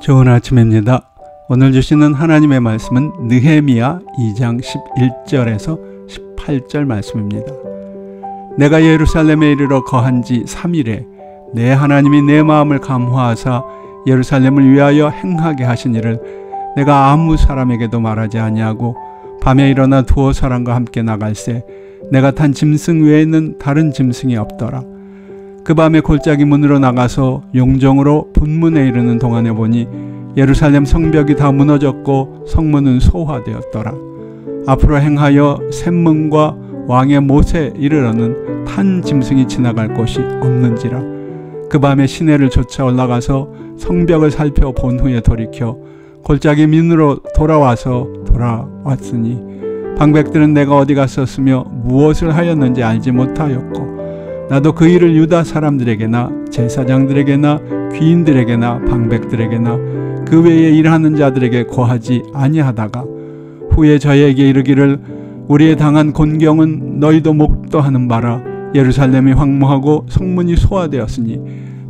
좋은 아침입니다. 오늘 주시는 하나님의 말씀은 느헤미야 2장 11절에서 18절 말씀입니다. 내가 예루살렘에 이르러 거한 지 3일에 내 하나님이 내 마음을 감화하사 예루살렘을 위하여 행하게 하신 일을 내가 아무 사람에게도 말하지 아니하고 밤에 일어나 두어 사람과 함께 나갈새 내가 탄 짐승 외에는 다른 짐승이 없더라. 그 밤에 골짜기 문으로 나가서 용정으로 분문에 이르는 동안에 보니 예루살렘 성벽이 다 무너졌고 성문은 소화되었더라. 앞으로 행하여 샘문과 왕의 못에 이르러는 탄 짐승이 지나갈 곳이 없는지라. 그 밤에 시내를 쫓아 올라가서 성벽을 살펴본 후에 돌이켜 골짜기 문으로 돌아왔으니 방백들은 내가 어디 갔었으며 무엇을 하였는지 알지 못하였고 나도 그 일을 유다 사람들에게나 제사장들에게나 귀인들에게나 방백들에게나 그 외에 일하는 자들에게 고하지 아니하다가 후에 저희에게 이르기를 우리의 당한 곤경은 너희도 목도하는 바라. 예루살렘이 황무하고 성문이 소화되었으니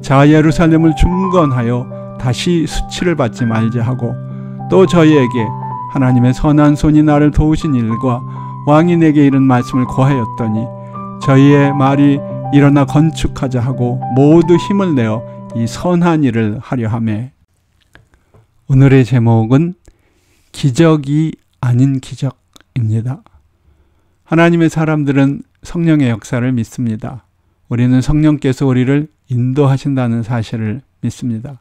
자 예루살렘을 중건하여 다시 수치를 받지 말자 하고 또 저희에게 하나님의 선한 손이 나를 도우신 일과 왕이 내게 이른 말씀을 고하였더니 저희의 말이 일어나 건축하자 하고 모두 힘을 내어 이 선한 일을 하려 하매. 오늘의 제목은 기적이 아닌 기적입니다. 하나님의 사람들은 성령의 역사를 믿습니다. 우리는 성령께서 우리를 인도하신다는 사실을 믿습니다.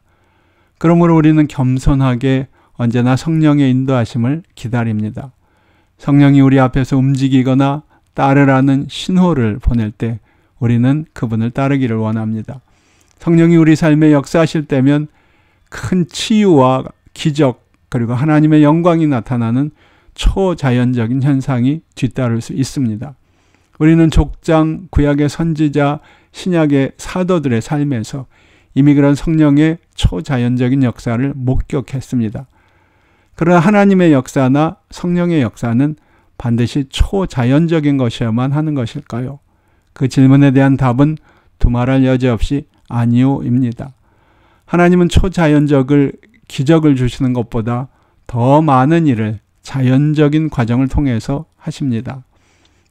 그러므로 우리는 겸손하게 언제나 성령의 인도하심을 기다립니다. 성령이 우리 앞에서 움직이거나 따르라는 신호를 보낼 때 우리는 그분을 따르기를 원합니다. 성령이 우리 삶에 역사하실 때면 큰 치유와 기적 그리고 하나님의 영광이 나타나는 초자연적인 현상이 뒤따를 수 있습니다. 우리는 족장, 구약의 선지자, 신약의 사도들의 삶에서 이미 그런 성령의 초자연적인 역사를 목격했습니다. 그러나 하나님의 역사나 성령의 역사는 반드시 초자연적인 것이어야만 하는 것일까요? 그 질문에 대한 답은 두말할 여지 없이 아니오입니다. 하나님은 초자연적을 기적을 주시는 것보다 더 많은 일을 자연적인 과정을 통해서 하십니다.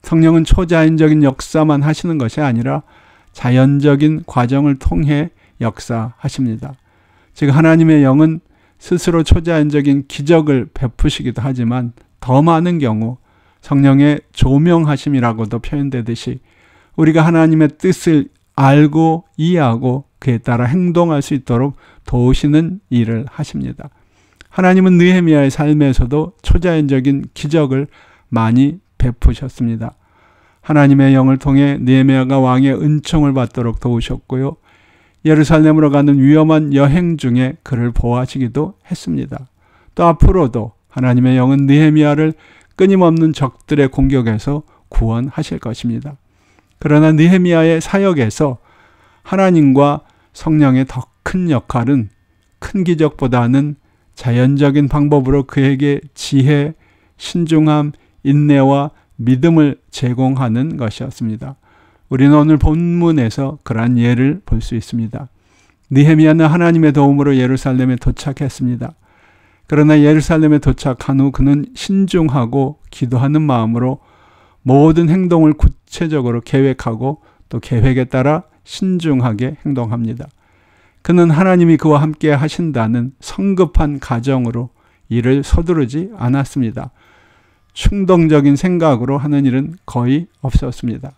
성령은 초자연적인 역사만 하시는 것이 아니라 자연적인 과정을 통해 역사하십니다. 즉 하나님의 영은 스스로 초자연적인 기적을 베푸시기도 하지만 더 많은 경우 성령의 조명하심이라고도 표현되듯이 우리가 하나님의 뜻을 알고 이해하고 그에 따라 행동할 수 있도록 도우시는 일을 하십니다. 하나님은 느헤미야의 삶에서도 초자연적인 기적을 많이 베푸셨습니다. 하나님의 영을 통해 느헤미야가 왕의 은총을 받도록 도우셨고요. 예루살렘으로 가는 위험한 여행 중에 그를 보호하시기도 했습니다. 또 앞으로도 하나님의 영은 느헤미야를 끊임없는 적들의 공격에서 구원하실 것입니다. 그러나 느헤미야의 사역에서 하나님과 성령의 더 큰 역할은 큰 기적보다는 자연적인 방법으로 그에게 지혜, 신중함, 인내와 믿음을 제공하는 것이었습니다. 우리는 오늘 본문에서 그러한 예를 볼 수 있습니다. 느헤미야는 하나님의 도움으로 예루살렘에 도착했습니다. 그러나 예루살렘에 도착한 후 그는 신중하고 기도하는 마음으로 모든 행동을 구체적으로 계획하고 또 계획에 따라 신중하게 행동합니다. 그는 하나님이 그와 함께 하신다는 성급한 가정으로 일을 서두르지 않았습니다. 충동적인 생각으로 하는 일은 거의 없었습니다.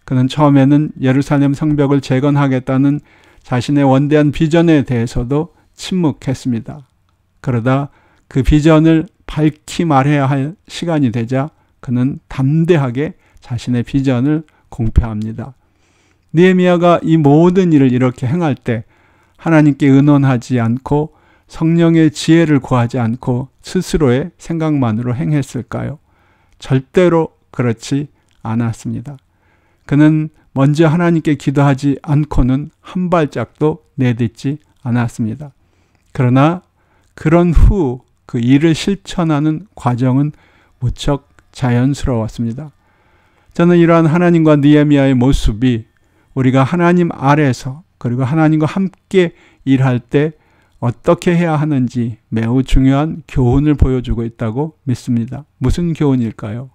그는 처음에는 예루살렘 성벽을 재건하겠다는 자신의 원대한 비전에 대해서도 침묵했습니다. 그러다 그 비전을 밝히 말해야 할 시간이 되자 그는 담대하게 자신의 비전을 공표합니다. 느헤미야가 이 모든 일을 이렇게 행할 때 하나님께 의논하지 않고 성령의 지혜를 구하지 않고 스스로의 생각만으로 행했을까요? 절대로 그렇지 않았습니다. 그는 먼저 하나님께 기도하지 않고는 한 발짝도 내딛지 않았습니다. 그러나 그런 후 그 일을 실천하는 과정은 무척 자연스러웠습니다. 저는 이러한 하나님과 느헤미야의 모습이 우리가 하나님 아래서 그리고 하나님과 함께 일할 때 어떻게 해야 하는지 매우 중요한 교훈을 보여주고 있다고 믿습니다. 무슨 교훈일까요?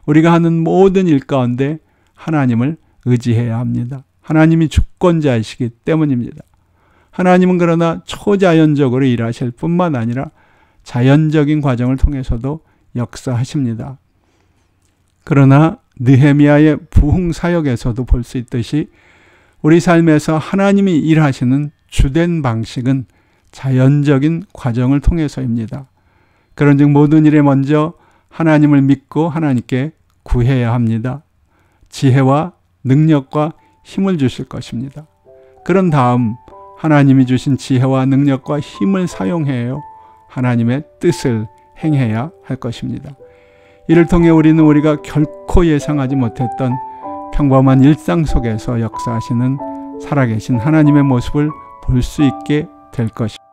우리가 하는 모든 일 가운데 하나님을 의지해야 합니다. 하나님이 주권자이시기 때문입니다. 하나님은 그러나 초자연적으로 일하실 뿐만 아니라 자연적인 과정을 통해서도 역사하십니다. 그러나 느헤미야의 부흥사역에서도 볼 수 있듯이 우리 삶에서 하나님이 일하시는 주된 방식은 자연적인 과정을 통해서입니다. 그런즉 모든 일에 먼저 하나님을 믿고 하나님께 구해야 합니다. 지혜와 능력과 힘을 주실 것입니다. 그런 다음 하나님이 주신 지혜와 능력과 힘을 사용해요. 하나님의 뜻을 행해야 할 것입니다. 이를 통해 우리는 우리가 결코 예상하지 못했던 평범한 일상 속에서 역사하시는 살아계신 하나님의 모습을 볼 수 있게 될 것입니다.